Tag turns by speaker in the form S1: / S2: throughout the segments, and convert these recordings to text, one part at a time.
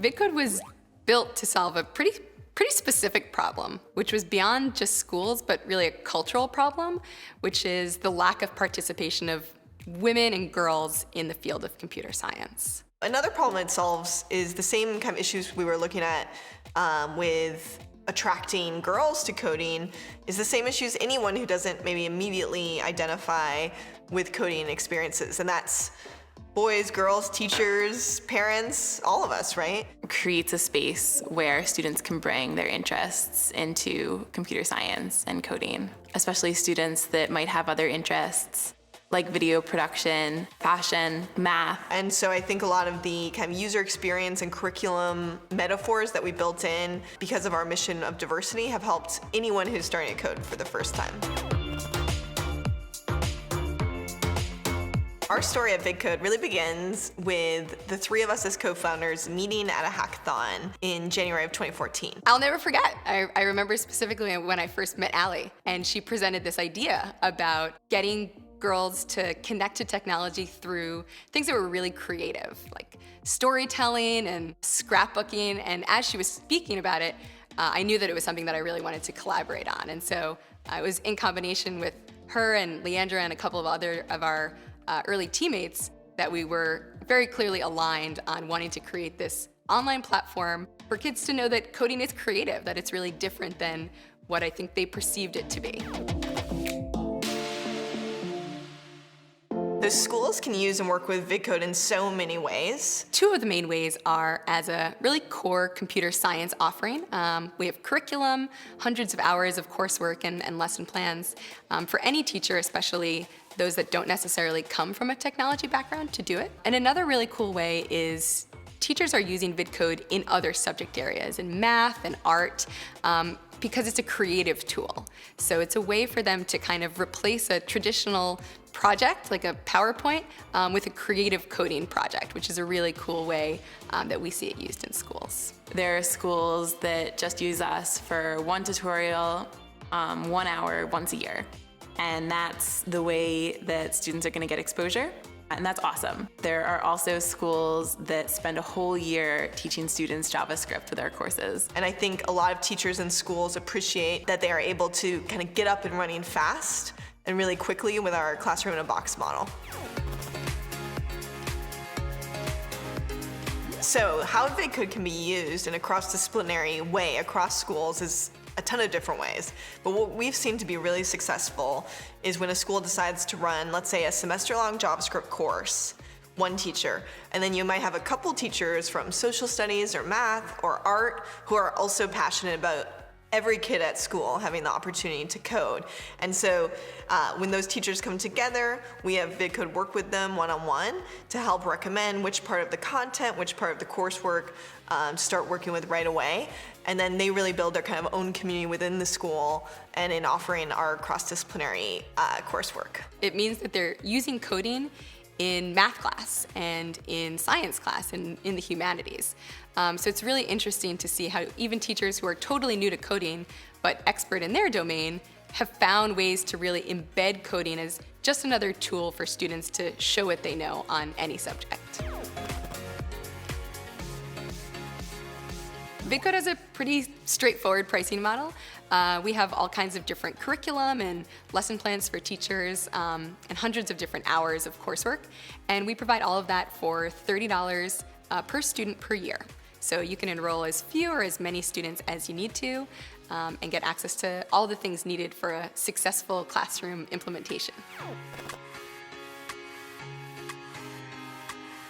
S1: Vidcode was built to solve a pretty specific problem, which was beyond just schools, but really a cultural problem, which is the lack of participation of women and girls in the field of computer science.
S2: Another problem it solves is the same kind of issues we were looking at with attracting girls to coding, is the same issues anyone who doesn't maybe immediately identify with coding experiences, and that's boys, girls, teachers, parents, all of us, right?
S3: Creates a space where students can bring their interests into computer science and coding, especially students that might have other interests like video production, fashion, math.
S2: And so I think a lot of the kind of user experience and curriculum metaphors that we built in because of our mission of diversity have helped anyone who's starting to code for the first time. Our story at Vidcode really begins with the three of us as co-founders meeting at a hackathon in January of 2014.
S1: I'll never forget. I remember specifically when I first met Allie, and she presented this idea about getting girls to connect to technology through things that were really creative, like storytelling and scrapbooking. And as she was speaking about it, I knew that it was something that I really wanted to collaborate on. And so I was in combination with her and Leandra and a couple of other of our early teammates that we were very clearly aligned on wanting to create this online platform for kids to know that coding is creative, that it's really different than what I think they perceived it to be.
S2: So schools can use and work with Vidcode in so many ways.
S1: Two of the main ways are as a really core computer science offering. We have curriculum, hundreds of hours of coursework and lesson plans for any teacher, especially those that don't necessarily come from a technology background, to do it. And another really cool way is teachers are using Vidcode in other subject areas, in math and art, because it's a creative tool. So it's a way for them to kind of replace a traditional project, like a PowerPoint, with a creative coding project, which is a really cool way that we see it used in schools.
S3: There are schools that just use us for one tutorial, 1 hour once a year. And that's the way that students are going to get exposure. And that's awesome. There are also schools that spend a whole year teaching students JavaScript with our courses.
S2: And I think a lot of teachers and schools appreciate that they are able to kind of get up and running fast and really quickly with our classroom in a box model. So how Vidcode can be used in a cross-disciplinary way across schools is a ton of different ways. But what we've seen to be really successful is when a school decides to run, let's say, a semester-long JavaScript course, one teacher, and then you might have a couple teachers from social studies or math or art who are also passionate about every kid at school having the opportunity to code. And so when those teachers come together, we have Vidcode work with them one-on-one to help recommend which part of the content, which part of the coursework to start working with right away. And then they really build their kind of own community within the school and in offering our cross-disciplinary coursework.
S1: It means that they're using coding in math class and in science class and in the humanities. So it's really interesting to see how even teachers who are totally new to coding but expert in their domain have found ways to really embed coding as just another tool for students to show what they know on any subject. Vidcode has a pretty straightforward pricing model. We have all kinds of different curriculum and lesson plans for teachers and hundreds of different hours of coursework. And we provide all of that for $30 per student per year. So you can enroll as few or as many students as you need to and get access to all the things needed for a successful classroom implementation.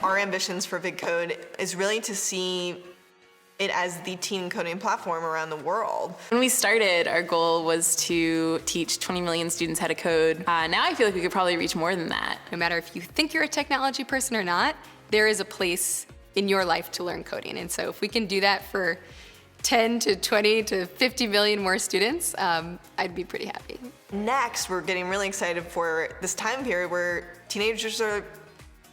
S2: Our ambitions for Vidcode is really to see it as the teen coding platform around the world.
S3: When we started, our goal was to teach 20 million students how to code. Now I feel like we could probably reach more than that.
S1: No matter if you think you're a technology person or not, there is a place in your life to learn coding. And so if we can do that for 10 to 20 to 50 million more students, I'd be pretty happy.
S2: Next, we're getting really excited for this time period where teenagers are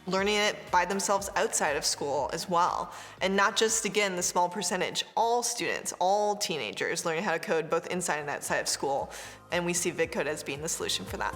S2: learning it by themselves outside of school as well. And not just, again, the small percentage, all students, all teenagers learning how to code both inside and outside of school. And we see Vidcode as being the solution for that.